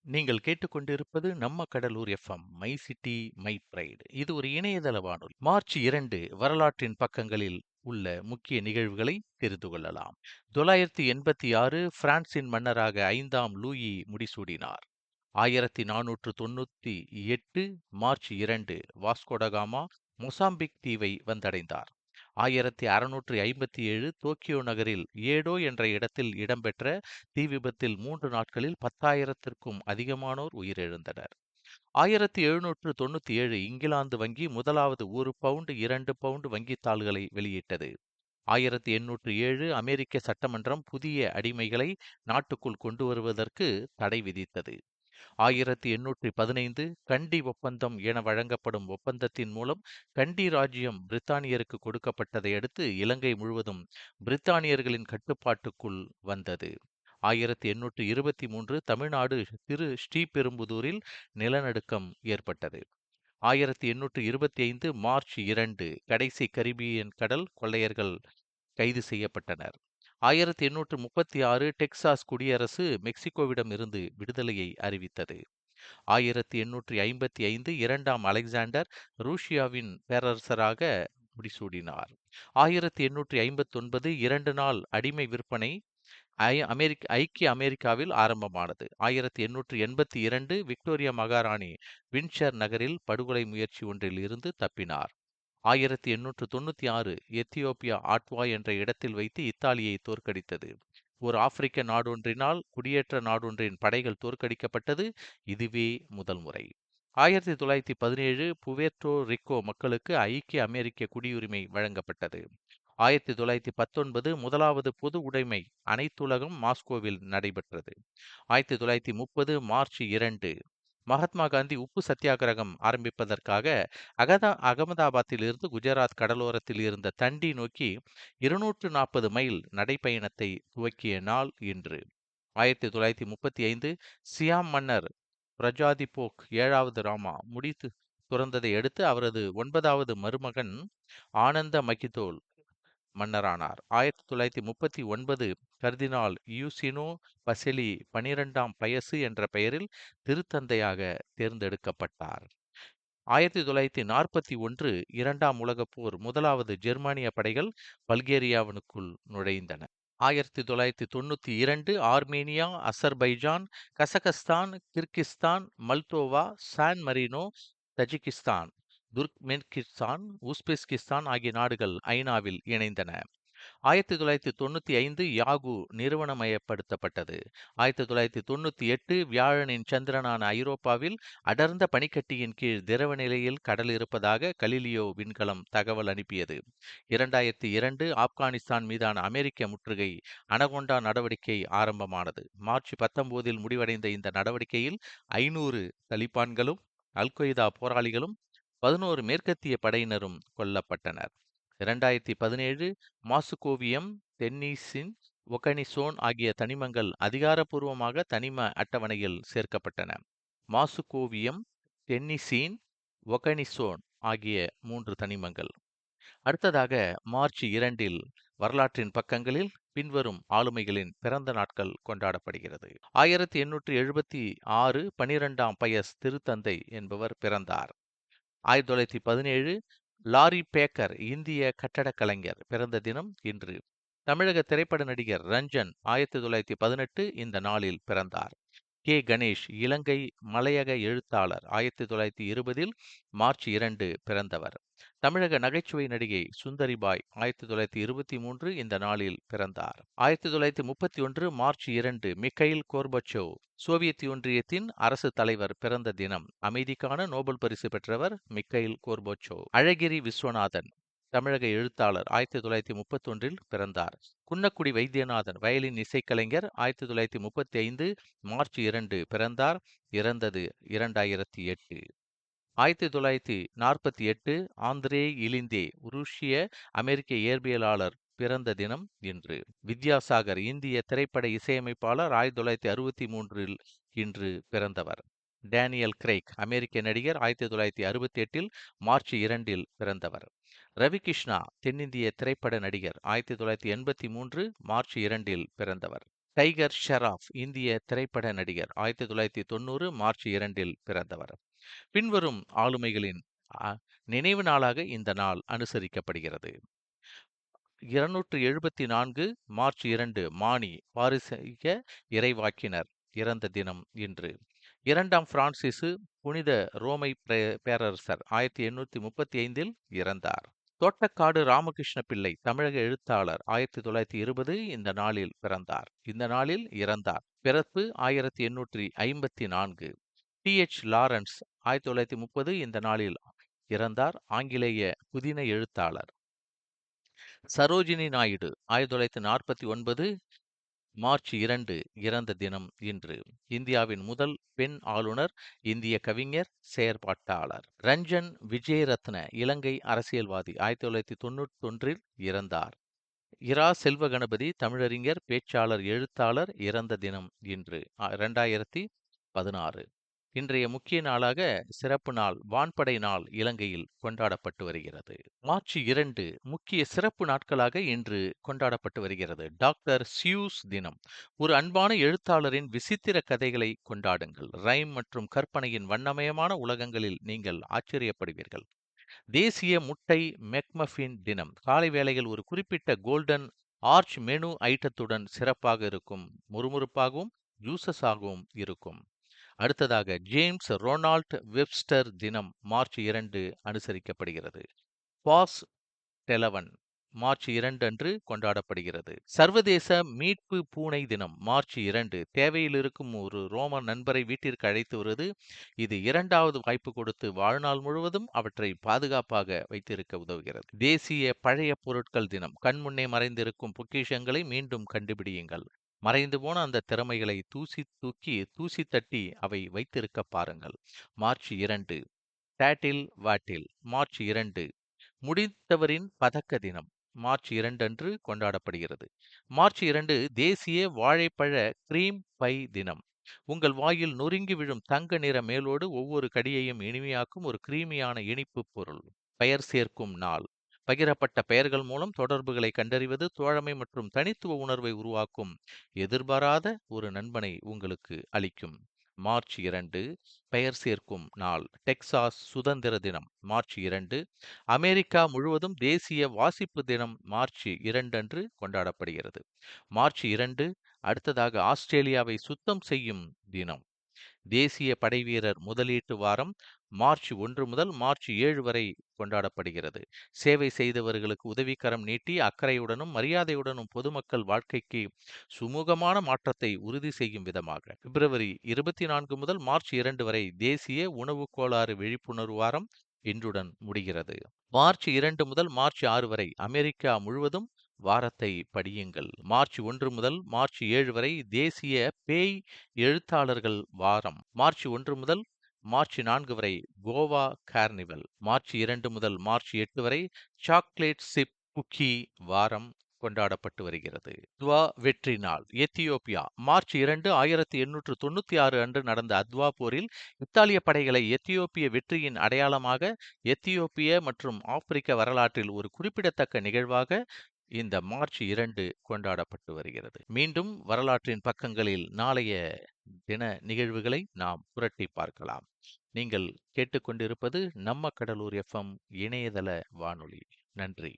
நீங்கள் கேட்டுக்கொண்டிருப்பது நம்ம Cuddalore FM my city my bride. இது ஒரு இணையதள வானொலி. மார்ச் 2 வரலாற்றின் பக்கங்களில் உள்ள முக்கிய நிகழ்வுகளை தெரிந்து கொள்ளலாம். 986 பிரான்சின் மன்னராக 5ஆம் லூயி முடிசூடினார். 1498 மார்ச் 2 வாஸ்கோடகாமா மொசாம்பிக் தீவை வந்தடைந்தார். 1657 டோக்கியோ நகரில் ஏடோ என்ற இடத்தில் இடம்பெற்ற தீ விபத்தில் 3 நாட்களில் 10,000த்திற்கும் அதிகமானோர் உயிரிழந்தனர். 1797 இங்கிலாந்து வங்கி முதலாவது 1 பவுண்டு 2 பவுண்டு வங்கித்தாள்களை வெளியிட்டது. 1807 அமெரிக்க சட்டமன்றம் புதிய அடிமைகளை நாட்டுக்குள் கொண்டு வருவதற்கு தடை விதித்தது. 1815 கண்டி ஒப்பந்தம் என வழங்கப்படும் ஒப்பந்தத்தின் மூலம் கண்டி ராஜ்யம் பிரித்தானியருக்கு கொடுக்கப்பட்டதை அடுத்து இலங்கை முழுவதும் பிரித்தானியர்களின் கட்டுப்பாட்டுக்குள் வந்தது. 1823 தமிழ்நாடு திரு ஸ்ரீபெரும்புதூரில் நிலநடுக்கம் ஏற்பட்டது. 1825 மார்ச் 2 கடைசி கரிபியன் கடல் கொள்ளையர்கள் கைது செய்யப்பட்டனர். 1836 டெக்சாஸ் குடியரசு மெக்சிகோவிடம் இருந்து விடுதலையை அறிவித்தது. 1855 இரண்டாம் அலெக்சாண்டர் ரூசியாவின் பேரரசராக முடிசூடினார். 1859 2 நாள் அடிமை விற்பனை ஐக்கிய அமெரிக்காவில் ஆரம்பமானது. 1882 விக்டோரியா மகாராணி வின்சர் நகரில் படுகொலை முயற்சி ஒன்றில் இருந்து தப்பினார். 1896 எத்தியோப்பியா ஆட்வா என்ற இடத்தில் வைத்து இத்தாலியை தோற்கடித்தது. ஒரு ஆப்பிரிக்க நாடொன்றினால் குடியேற்ற நாடொன்றின் படைகள் தோற்கடிக்கப்பட்டது. இதுவே முதல் முறை. 1917 புவேர்ட்டோ ரிக்கோ மக்களுக்கு ஐக்கிய அமெரிக்க குடியுரிமை வழங்கப்பட்டது. 1919 முதலாவது பொது உடைமை அனைத்துலகம் மாஸ்கோவில் நடைபெற்றது. 1930 மார்ச் 2 மகாத்மா காந்தி உப்பு சத்தியாகிரகம் ஆரம்பிப்பதற்காக அகமதாபாத்தில் இருந்து குஜராத் கடலோரத்தில் இருந்த தண்டி நோக்கி 240 மைல் நடைப்பயணத்தை துவக்கிய நாள் இன்று. 1935 சியாம் மன்னர் பிரஜாதிபோக் 7வது ராமா முடித்து துறந்ததை அடுத்து அவரது 9வது மருமகன் ஆனந்த மகிதோல் மன்னரானார். 1939 கர்தினால் யூசினோ பசெலி 12ஆம் பயசு என்ற பெயரில் திருத்தந்தையாக தேர்ந்தெடுக்கப்பட்டார். 1941 இரண்டாம் உலகப் போர் முதலாவது ஜெர்மானிய படைகள் பல்கேரியாவினுக்குள் நுழைந்தன. 1992 Armenia, Azerbaijan, Kazakhstan, Kyrgyzstan, Moldova, San Marino, Tajikistan, Turkmenistan, Uzbekistan ஆகிய நாடுகள் ஐநாவில் இணைந்தன. 1995 யாகு நிறுவனமயப்படுத்தப்பட்டது. 1998 வியாழனின் சந்திரனான ஐரோப்பாவில் அடர்ந்த பனிக்கட்டியின் கீழ் திரவ நிலையில் கடல் இருப்பதாக கலிலியோ விண்கலம் தகவல் அனுப்பியது. 2002 ஆப்கானிஸ்தான் மீதான அமெரிக்க முற்றுகை அனகொண்டா நடவடிக்கை ஆரம்பமானது. மார்ச் 19 முடிவடைந்த இந்த நடவடிக்கையில் 500 தலிபான்களும் அல்-கொய்தா போராளிகளும் 11 மேற்கத்திய படையினரும் கொல்லப்பட்டனர். 2017 மாசுகோவியம், டென்னீசின், ஒகனிசோன் ஆகிய தனிமங்கள் அதிகாரப்பூர்வமாக தனிம அட்டவணையில் சேர்க்கப்பட்டன. மாசுகோவியம், டென்னிசீன், ஒகனிசோன் ஆகிய 3 தனிமங்கள். அடுத்ததாக மார்ச் 2 வரலாற்றின் பக்கங்களில் பின்வரும் ஆளுமைகளின் பிறந்த நாட்கள் கொண்டாடப்படுகிறது. 1876 12ஆம் பயஸ் திருத்தந்தை என்பவர் பிறந்தார். 1917 லாரி பேக்கர் இந்திய கட்டடக் கலைஞர் பிறந்த தினம் இன்று. தமிழக திரைப்பட நடிகர் ரஞ்சன் 1918 இந்த நாளில் பிறந்தார். கே. கணேஷ் இலங்கை மலையக எழுத்தாளர் 1920 மார்ச் 2 பிறந்தவர். தமிழக நகைச்சுவை நடிகை சுந்தரிபாய் 1923 இந்த நாளில் பிறந்தார். 1931 மார்ச் 2 மிக்கைல் கோர்பச்சோவ் சோவியத் ஒன்றியத்தின் அரசு தலைவர் பிறந்த தினம். அமைதிக்கான நோபல் பரிசு பெற்றவர் மிக்கைல் கோர்பச்சோவ். அழகிரி விஸ்வநாதன் தமிழக எழுத்தாளர் 1931 பிறந்தார். குன்னக்குடி வைத்தியநாதன் வயலின் இசைக்கலைஞர் 1935 மார்ச் 2 பிறந்தார். இறந்தது 2008. 1948 ஆந்திரே இலிந்தே ருஷ்ய அமெரிக்க இயற்பியலாளர் பிறந்த தினம் இன்று. வித்யாசாகர் இந்திய திரைப்பட இசையமைப்பாளர் 1963 இன்று பிறந்தவர். டேனியல் கிரெய்க் அமெரிக்க நடிகர் 1968 மார்ச் 2 பிறந்தவர். ரவி கிருஷ்ணா தென்னிந்திய திரைப்பட நடிகர் 1983 மார்ச் 2 பிறந்தவர். டைகர் ஷெராஃப் இந்திய திரைப்பட நடிகர். 1990 மார்ச் 2இல் பிறந்தவர். பின்வரும் ஆளுமைகளின் அ நினைவு நாளாக இந்த நாள் அனுசரிக்கப்படுகிறது. 274 மார்ச் 2 மானி பாரசீக இறைவாக்கினர் இறந்த தினம் இன்று. 2ஆம் பிரான்சிசு புனித ரோமை பேரரசர் 1835இல் இறந்தார். தோட்டக்காடு ராமகிருஷ்ண பிள்ளை தமிழக எழுத்தாளர் 1920 இந்த நாளில் பிறந்தார். இந்த நாளில் இறந்தார். பிறப்பு 1854. டி.எச். லாரன்ஸ் 1930 இந்த நாளில் இறந்தார். ஆங்கிலேய புதின எழுத்தாளர். சரோஜினி நாயுடு 1949 மார்ச் 2 இறந்த தினம் இன்று. இந்தியாவின் முதல் பெண் ஆளுநர், இந்திய கவிஞர், செயற்பாட்டாளர். ரஞ்சன் விஜயரத்ன இலங்கை அரசியல்வாதி 1991இல் இறந்தார். இரா செல்வகணபதி தமிழறிஞர், பேச்சாளர், எழுத்தாளர் இறந்த தினம் இன்று 2016. இன்றைய முக்கிய நாளாக சிறப்பு நாள் வான்படை நாள் இலங்கையில் கொண்டாடப்பட்டு வருகிறது. மார்ச் 2 முக்கிய சிறப்பு நாட்களாக இன்று கொண்டாடப்பட்டு வருகிறது. டாக்டர் சியூஸ் தினம். ஒரு அன்பான எழுத்தாளரின் விசித்திர கதைகளை கொண்டாடுங்கள். ரைம் மற்றும் கற்பனையின் வண்ணமயமான உலகங்களில் நீங்கள் ஆச்சரியப்படுவீர்கள். தேசிய முட்டை மெக்மஃபின் தினம். காலை வேளையில் ஒரு குறிப்பிட்ட கோல்டன் ஆர்ச் மெனு ஐட்டத்துடன் சிறப்பாக இருக்கும், முறுமுறுப்பாகவும் ஜூசஸாகவும் இருக்கும். அடுத்ததாக ஜேம்ஸ் ரொனால்ட் வெப்ஸ்டர் தினம் மார்ச் 2 அனுசரிக்கப்படுகிறது. பாஸ் டெலவன் மார்ச் 2 அன்று கொண்டாடப்படுகிறது. சர்வதேச மீட்பு பூனை தினம் மார்ச் 2. தேவையில் இருக்கும் ஒரு ரோம நண்பரை வீட்டிற்கு அழைத்து வருவது. இது 2வது வாய்ப்பு கொடுத்து வாழ்நாள் முழுவதும் அவற்றை பாதுகாப்பாக வைத்திருக்க உதவுகிறது. தேசிய பழைய பொருட்கள் தினம். கண்முன்னே மறைந்திருக்கும் பொக்கிஷங்களை மீண்டும் கண்டுபிடியுங்கள். மறைந்து போன அந்த திறமைகளை தூசி தட்டி அவை வைத்திருக்க பாருங்கள். மார்ச் 2. டேட்டில் வாட்டில் மார்ச் 2. முடித்தவரின் பதக்க தினம் மார்ச் 2 அன்று கொண்டாடப்படுகிறது. மார்ச் 2 தேசிய வாழைப்பழ கிரீம் பை தினம். உங்கள் வாயில் நொறுங்கி விழும் தங்க நிற மேலோடு ஒவ்வொரு கடியையும் இனிமையாக்கும் ஒரு கிரீமியான இனிப்பு பொருள். பெயர் சேர்க்கும் நாள். பகிரப்பட்ட பெயர்கள் மூலம் தொடர்புகளை கண்டறிவது, தோழமை மற்றும் தனித்துவ உணர்வை உருவாக்கும். எதிர்பாராத ஒரு நண்பனை உங்களுக்கு அளிக்கும். மார்ச் 2 பெயர் சேர்க்கும் நாள். டெக்சாஸ் சுதந்திர தினம் மார்ச் 2. அமெரிக்கா முழுவதும் தேசிய வாசிப்பு தினம் மார்ச் 2 அன்று கொண்டாடப்படுகிறது. மார்ச் 2 அடுத்ததாக ஆஸ்திரேலியாவை சுத்தம் செய்யும் தினம். தேசிய படைவீரர் முதலீட்டு வாரம் மார்ச் 1 முதல் மார்ச் 7 வரை கொண்டாடப்படுகிறது. சேவை செய்தவர்களுக்கு உதவிக்கரம் நீட்டி அக்கறையுடனும் மரியாதையுடனும் பொதுமக்கள் வாழ்க்கைக்கு சுமூகமான மாற்றத்தை உறுதி செய்யும் விதமாக. பிப்ரவரி 24 முதல் மார்ச் 2 வரை தேசிய உணவு கோளாறு விழிப்புணர்வு வாரம் இன்றுடன் முடிகிறது. மார்ச் 2 முதல் மார்ச் 6 வரை அமெரிக்கா முழுவதும் வாரத்தை படியுங்கள். மார்ச் 1 முதல் மார்ச் 7 வரை தேசிய பேய் எழுத்தாளர்கள் வாரம். மார்ச் 1 முதல் மார்ச் 4 வரை கோவா கார்னிவல். மார்ச் 2 முதல் மார்ச் 8 வரை சாக்லேட் சிப் குக்கி வாரம் கொண்டாடப்பட்டு வருகிறது. அத்வா வெற்றி நாள். எத்தியோப்பியா. மார்ச் 2 1896 அன்று நடந்த அத்வா போரில் இத்தாலிய படைகளை எத்தியோப்பிய வெற்றியின் அடையாளமாக எத்தியோப்பிய மற்றும் ஆப்பிரிக்க வரலாற்றில் ஒரு குறிப்பிடத்தக்க நிகழ்வாக இந்த மார்ச் 2 கொண்டாடப்பட்டு வருகிறது. மீண்டும் வரலாற்றின் பக்கங்களில் நாளைய தின நிகழ்வுகளை நாம் புரட்டி பார்க்கலாம். நீங்கள் கேட்டுக்கொண்டிருப்பது நம்ம கடலூர் எஃப்எம் இணையதள வானொலி. நன்றி.